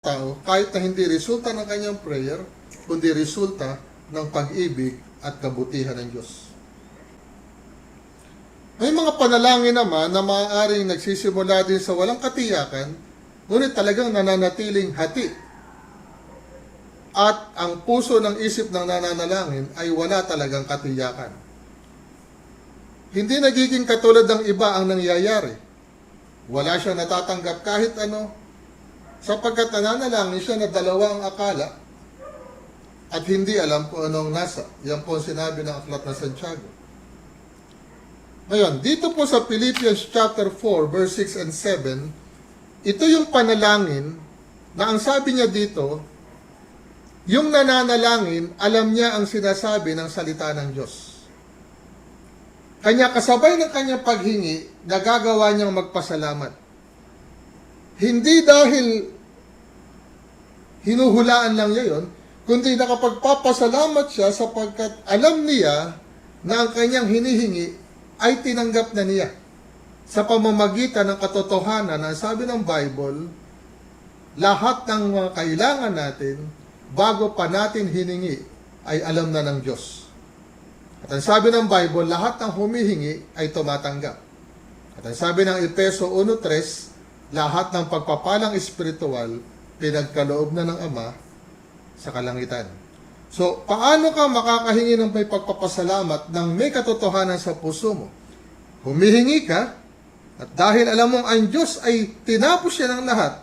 tao kahit na hindi resulta ng kanyang prayer, kundi resulta ng pag-ibig at kabutihan ng Diyos. May mga panalangin naman na maaaring nagsisimula din sa walang katiyakan, ngunit talagang nananatiling hati. At ang puso ng isip ng nananalangin ay wala talagang katiyakan. Hindi nagiging katulad ng iba ang nangyayari. Wala siya natatanggap kahit ano, sapagkat nananalangin siya na dalawa ang akala at hindi alam kung anong nasa. Yan po ang sinabi ng Aklat ng Santiago. Ngayon, dito po sa Philippians chapter 4, verse 6 and 7, ito yung panalangin na ang sabi niya dito, yung nananalangin, alam niya ang sinasabi ng salita ng Diyos. Kanya kasabay ng kanyang paghingi, nagagawa niyang magpasalamat. Hindi dahil hinuhulaan lang niya yun, kundi nakapagpapasalamat siya sapagkat alam niya na ang kanyang hinihingi ay tinanggap na niya. Sa pamamagitan ng katotohanan na sabi ng Bible, lahat ng mga kailangan natin, bago pa natin hiningi, ay alam na ng Diyos. At ang sabi ng Bible, lahat ng humihingi ay tumatanggap. At ang sabi ng Efeso 1:3, lahat ng pagpapalang espiritual, pinagkaloob na ng Ama sa kalangitan. So, paano ka makakahingi ng may pagpapasalamat nang may katotohanan sa puso mo? Humihingi ka, at dahil alam mong ang Diyos ay tinapos siya ng lahat,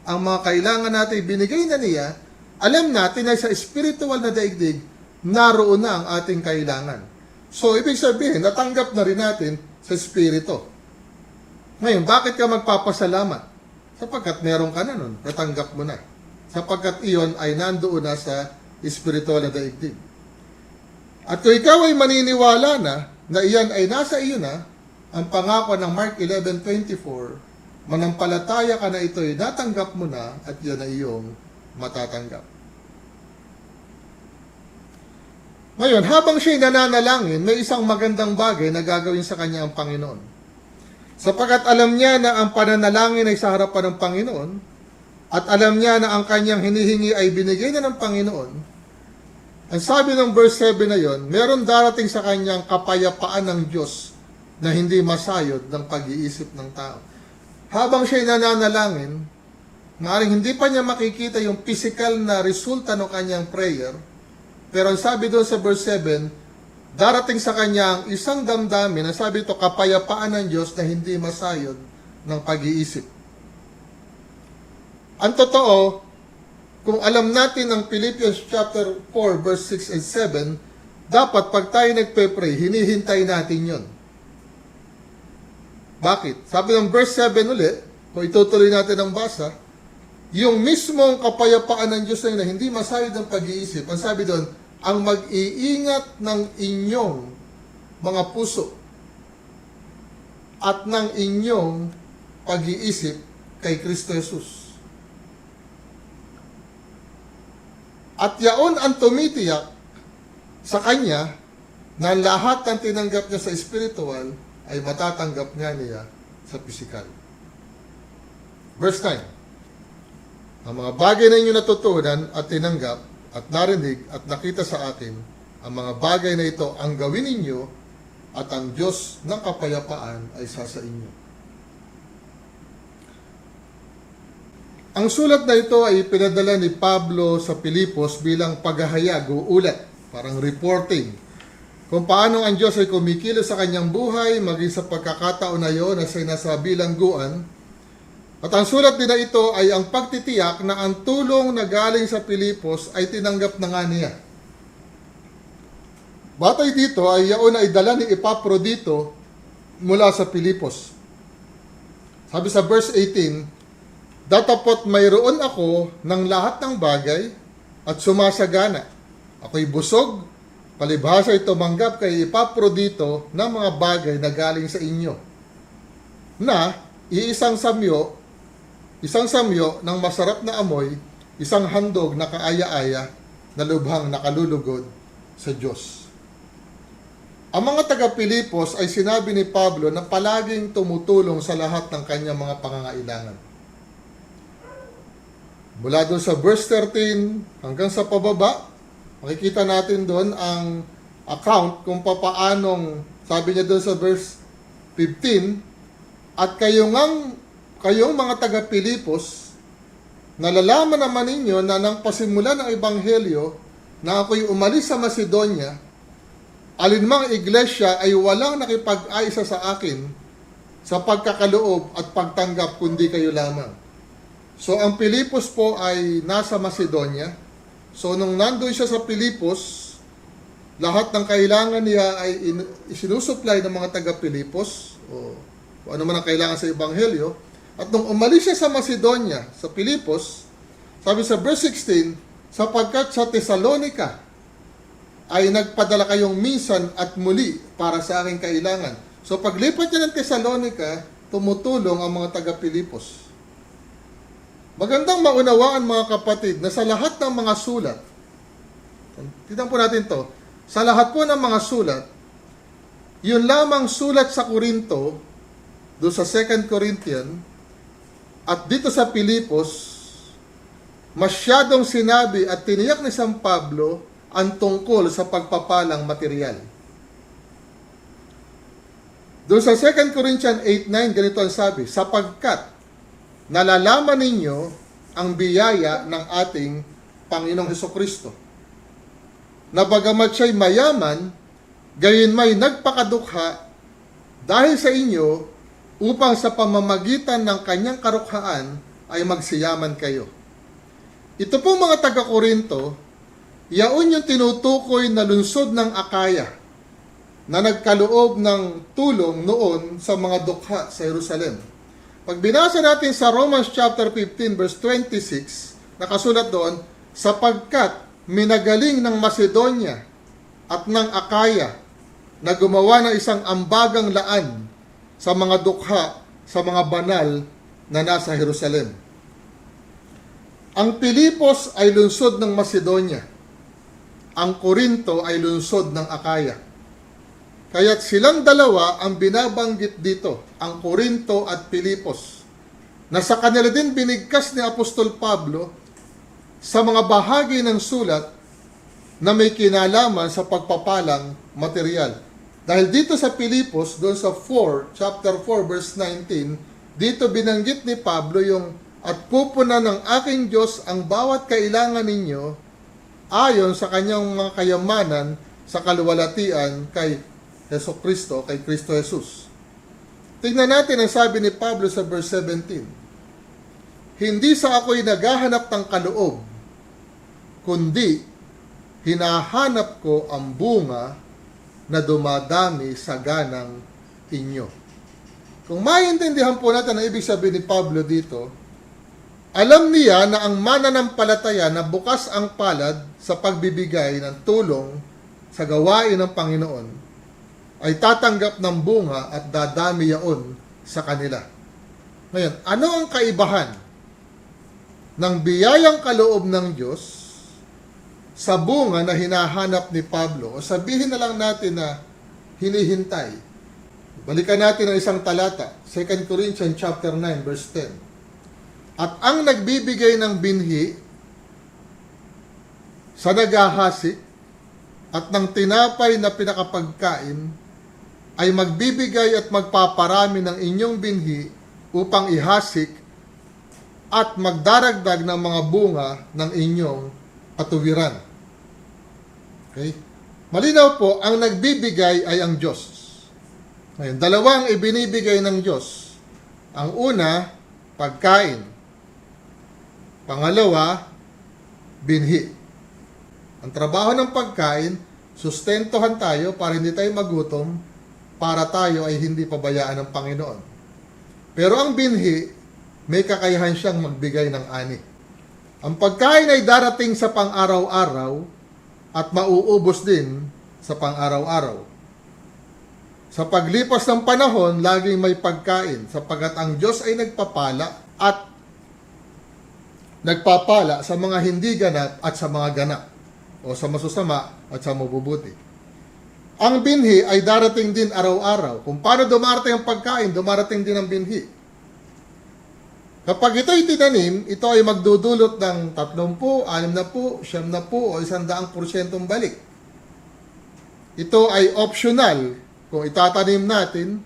ang mga kailangan natin binigay na niya, alam natin na sa spiritual na daigdig, naroon na ang ating kailangan. So, ibig sabihin, natanggap na rin natin sa Espiritu. Ngayon, bakit ka magpapasalamat? Sapagkat meron ka na nun, natanggap mo na. Sapagkat iyon ay nandoon na sa espiritual na daigdig. At kung ikaw ay maniniwala na iyan ay nasa iyo na, ang pangako ng Mark 11:24, manampalataya ka na ito'y natanggap mo na at iyan ay iyong matatanggap. Ngayon, habang siya'y nananalangin, may isang magandang bagay na gagawin sa kanya ang Panginoon. Sapagkat alam niya na ang pananalangin ay sa harapan ng Panginoon, at alam niya na ang kanyang hinihingi ay binigay na ng Panginoon, ang sabi ng verse 7 na yon, meron darating sa kanyang kapayapaan ng Diyos na hindi masayod ng pag-iisip ng tao. Habang siya'y nananalangin, maaaring hindi pa niya makikita yung physical na resulta ng kanyang prayer, pero ang sabi doon sa verse 7, darating sa kanya ang isang damdamin na sabi ito, kapayapaan ng Diyos na hindi masayod ng pag-iisip. Ang totoo, kung alam natin ang Philippians chapter 4, verse 6 and 7, dapat pag tayo nagpe-pray, hinihintay natin yon. Bakit? Sabi ng verse 7 ulit, kung itutuloy natin ang basa, yung mismong kapayapaan ng Diyos na hindi masayod ng pag-iisip, ang sabi doon, ang mag-iingat ng inyong mga puso at ng inyong pag-iisip kay Kristo Jesus. At yaon ang tumitiyak sa Kanya na lahat ng tinanggap niya sa spiritual ay matatanggap nga niya sa physical. Verse 9, ang mga bagay na inyo natutunan at tinanggap at narinig at nakita sa akin, ang mga bagay na ito ang gawin ninyo at ang Diyos ng kapayapaan ay sa inyo. Ang sulat na ito ay pinadala ni Pablo sa Filipos bilang paghahayag o ulat, parang reporting, kung paano ang Diyos ay kumikilos sa kanyang buhay, maging sa pagkakataon na iyon na siya nasa bilangguan. At ang sulat din na ito ay ang pagtitiyak na ang tulong na galing sa Filipos ay tinanggap na nga niya. Batay dito ay yaon ay dala ni Epaprodito mula sa Filipos. Sabi sa verse 18, datapot mayroon ako ng lahat ng bagay at sumasagana. Ako'y busog, palibhasa'y tumanggap kay Epaprodito ng mga bagay na galing sa inyo, na isang samyo ng masarap na amoy, isang handog na kaaya-aya na lubhang nakalulugod sa Diyos. Ang mga taga-Pilipos ay sinabi ni Pablo na palaging tumutulong sa lahat ng kanyang mga pangangailangan. Mula doon sa verse 13 hanggang sa pababa, makikita natin doon ang account kung papaanong, sabi niya doon sa verse 15, at kayong mga taga-Pilipos, nalalaman naman ninyo na nang pasimula ng Ebanghelyo na ako'y umalis sa Macedonia, alinmang iglesia ay walang nakipag-aisa sa akin sa pagkakaloob at pagtanggap kundi kayo lamang. So ang Pilipos po ay nasa Macedonia. So nung nandoon siya sa Pilipos, lahat ng kailangan niya ay isinusupply ng mga taga-Pilipos o ano man ang kailangan sa Ebanghelyo. At nung umalis siya sa Macedonia, sa Pilipos, sabi sa verse 16, sapagkat sa Thessalonica ay nagpadala kayong minsan at muli para sa aking kailangan. So paglipat niya ng Thessalonica, tumutulong ang mga taga-Pilipos. Magandang maunawaan mga kapatid na sa lahat ng mga sulat, tignan po natin to, sa lahat po ng mga sulat, yun lamang sulat sa Corinto, doon sa 2 Corinthians, at dito sa Pilipos, masyadong sinabi at tiniyak ni San Pablo ang tungkol sa pagpapalang material. Doon sa 2 Corinthians 8:9, ganito ang sabi, sapagkat nalalaman ninyo ang biyaya ng ating Panginoong Hesukristo, na bagamat siya'y mayaman, gayon may nagpakadukha dahil sa inyo upang sa pamamagitan ng kanyang karukhaan ay magsiyaman kayo. Ito pong mga taga-Korinto, yaon yung tinutukoy na lungsod ng Akaya na nagkaloob ng tulong noon sa mga dukha sa Jerusalem. Pag binasa natin sa Romans chapter 15 verse 26, nakasulat doon, sapagkat minagaling ng Macedonia at ng Akaya na gumawa ng isang ambagang laan sa mga dukha sa mga banal na nasa Jerusalem. Ang Pilipos ay lungsod ng Macedonia. Ang Corinto ay lungsod ng Akaya. Kaya't silang dalawa ang binabanggit dito, ang Corinto at Pilipos, na sa kanila din binigkas ni Apostol Pablo sa mga bahagi ng sulat na may kinalaman sa pagpapalang material. Dahil dito sa Pilipos, doon sa chapter 4, verse 19, dito binanggit ni Pablo yung, at pupunan ng aking Diyos ang bawat kailangan ninyo ayon sa kanyang mga kayamanan sa kaluwalhatian kay Hesukristo, kay Kristo Jesus. Tingnan natin ang sabi ni Pablo sa verse 17. Hindi sa ako'y naghahanap ng kaloob, kundi hinahanap ko ang bunga na dumadami sa ganang inyo. Kung maintindihan po natin ang ibig sabihin ni Pablo dito, alam niya na ang mananampalataya na bukas ang palad sa pagbibigay ng tulong sa gawain ng Panginoon ay tatanggap ng bunga at dadami yaon sa kanila. Ngayon, ano ang kaibahan ng biyayang kaloob ng Diyos sa bunga na hinahanap ni Pablo? O sabihin na lang natin na hinihintay. Balikan natin ang isang talata, 2 Corinthians chapter 9, verse 10. At ang nagbibigay ng binhi sa naghahasik at ng tinapay na pinakapagkain ay magbibigay at magpaparami ng inyong binhi upang ihasik at magdaragdag ng mga bunga ng inyong katuwiran. Okay? Malinaw po, ang nagbibigay ay ang Diyos. Ngayon, dalawang ibinibigay ng Diyos. Ang una, pagkain. Pangalawa, binhi. Ang trabaho ng pagkain, sustentuhan tayo para hindi tayo magutom, para tayo ay hindi pabayaan ng Panginoon. Pero ang binhi, may kakayahan siyang magbigay ng ani. Ang pagkain ay darating sa pang-araw-araw at mauubos din sa pang-araw-araw. Sa paglipas ng panahon, laging may pagkain sapagkat ang Diyos ay nagpapala at nagpapala sa mga hindi ganap at sa mga ganap, o sa masusama at sa mabubuti. Ang binhi ay darating din araw-araw. Kung paano dumarating ang pagkain, dumarating din ang binhi. Kapag ito'y tinanim, ito ay magdudulot ng 30, 60, 70 o 100% balik. Ito ay optional. Kung itatanim natin,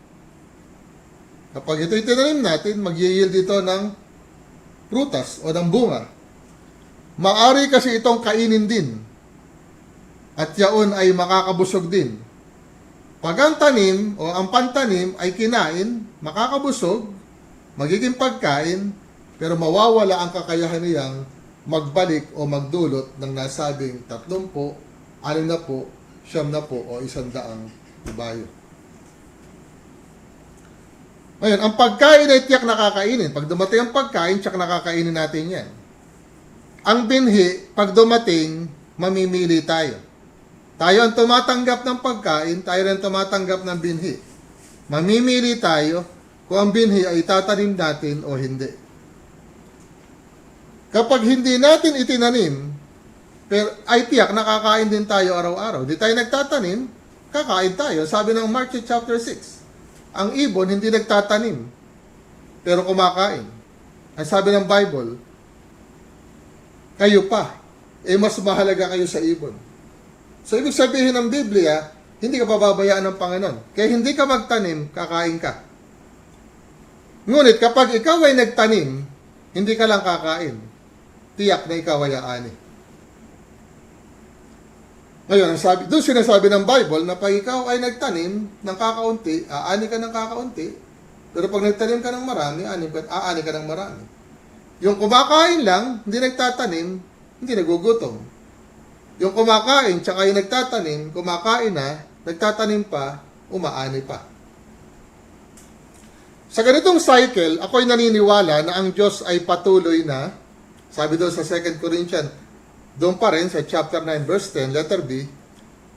kapag ito'y tinanim natin, mag-yield ito ng prutas o ng bunga. Maari kasi itong kainin din. At yaon ay makakabusog din. Pag ang tanim o ang pantanim ay kinain, makakabusog, magiging pagkain, pero mawawala ang kakayahan niyang magbalik o magdulot ng nasabing 30, 60, 70 o 100 ibayo. Ngayon, ang pagkain ay tiyak nakakainin. Pag dumating ang pagkain, tiyak nakakainin natin yan. Ang binhi, pag dumating, mamimili tayo. Tayo ang tumatanggap ng pagkain, tayo rin tumatanggap ng binhi. Mamimili tayo kung ang binhi ay itatanim natin o hindi. Kapag hindi natin itinanim, pero ay tiyak, nakakain din tayo araw-araw. Di tayo nagtatanim, kakain tayo. Sabi ng Mark chapter 6, ang ibon hindi nagtatanim, pero kumakain. Ang sabi ng Bible, kayo pa, mas mahalaga kayo sa ibon. So, ibig sabihin ng Biblia, hindi ka pababayaan ng Panginoon. Kaya hindi ka magtanim, kakain ka. Ngunit kapag ikaw ay nagtanim, hindi ka lang kakain. Tiyak na ikaw ay aani. Ngayon, doon sinasabi ng Bible na pag ikaw ay nagtanim ng kakaunti, aani ka ng kakaunti. Pero pag nagtanim ka ng marami, aani ka ng marami. Yung kumakain lang, hindi nagtatanim, hindi nagugutom. Yung kumakain, tsaka yung nagtatanim, kumakain na, nagtatanim pa, umaani pa. Sa ganitong cycle, ako'y naniniwala na ang Diyos ay patuloy na, sabi doon sa 2 Corinthians, doon pa rin sa chapter 9 verse 10, letter B,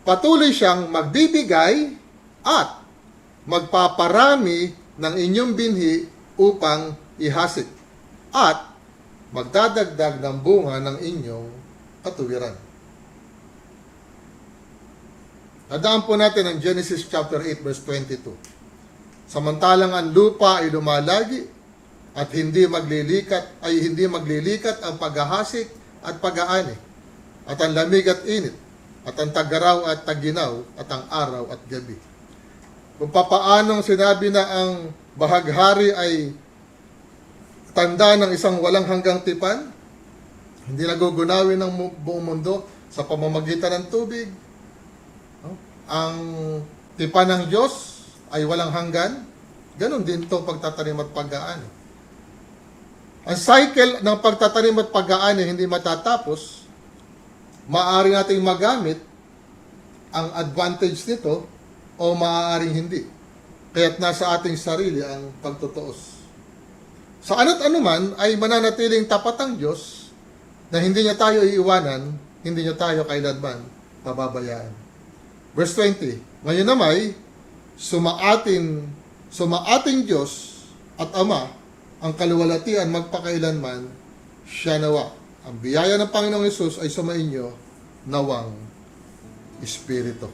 patuloy siyang magbibigay at magpaparami ng inyong binhi upang ihasik at magdadagdag ng bunga ng inyong katuwiran. Tandaan po natin ang Genesis chapter 8 verse 22. Samantalang ang lupa ay lumalagi at hindi maglilikat ang paghahasik at pag-aani, at ang lamig at init, at ang tagaraw at taginaw, at ang araw at gabi. Kung papaanong sinabi na ang bahaghari ay tanda ng isang walang hanggang tipan, hindi nagugunawin ng buong mundo sa pamamagitan ng tubig. Ang tipan ng Diyos ay walang hanggan, ganon din itong pagtatanim at pag-aani. Ang cycle ng pagtatanim at pag-aani hindi matatapos. Maaari nating magamit ang advantage nito o maaaring hindi. Kaya't nasa ating sarili ang pagtutuos. Sa ano't anuman ay mananatiling tapat ang Diyos na hindi niya tayo iiwanan, hindi niya tayo kailanman pababayaan. Verse 20, ngayon namay, sumaating Diyos at Ama, ang kaluwalhatian magpakailanman, siya nawa. Ang biyaya ng Panginoong Hesus ay sumainyo, nawang Espiritu.